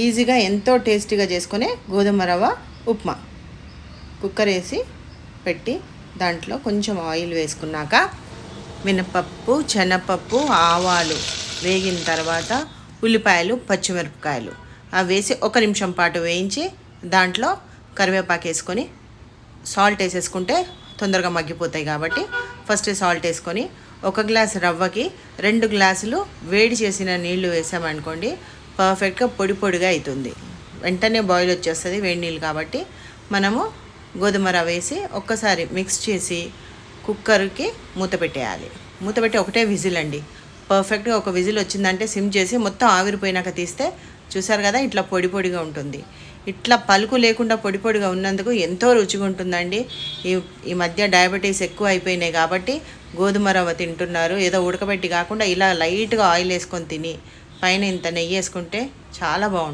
ఈజీగా ఎంతో టేస్టీగా చేసుకునే గోధుమ రవ్వ ఉప్మా. కుక్కర్ వేసి పెట్టి దాంట్లో కొంచెం ఆయిల్ వేసుకున్నాక మినపప్పు, శనగపప్పు, ఆవాలు వేగిన తర్వాత ఉల్లిపాయలు, పచ్చిమిరపకాయలు అవి వేసి 1 నిమిషం పాటు వేయించి దాంట్లో కరివేపాకు వేసుకొని సాల్ట్ వేసేసుకుంటే తొందరగా మగ్గిపోతాయి కాబట్టి ఫస్ట్ సాల్ట్ వేసుకొని 1 గ్లాస్ రవ్వకి 2 గ్లాసులు వేడి చేసిన నీళ్లు వేసామనుకోండి పర్ఫెక్ట్గా పొడి పొడిగా అవుతుంది. వెంటనే బాయిల్ వచ్చేస్తుంది వేడి నీళ్ళు కాబట్టి. మనము గోధుమ రవ్వ వేసి ఒక్కసారి మిక్స్ చేసి కుక్కర్కి మూత పెట్టేయాలి. మూత పెట్టి ఒకటే విజిల్ అండి. పర్ఫెక్ట్గా ఒక విజిల్ వచ్చిందంటే సిమ్ చేసి మొత్తం ఆవిరిపోయినాక తీస్తే చూసారు కదా ఇట్లా పొడి పొడిగా ఉంటుంది. ఇట్లా పలుకు లేకుండా పొడి పొడిగా ఉన్నందుకు ఎంతో రుచిగా ఉంటుందండి. ఈ మధ్య డయాబెటీస్ ఎక్కువ అయిపోయినాయి కాబట్టి గోధుమ రవ్వ తింటున్నారు. ఏదో ఉడకబెట్టి కాకుండా ఇలా లైట్గా ఆయిల్ వేసుకొని తిని పైన ఇంత నెయ్యి వేసుకుంటే చాలా బాగుంటుంది.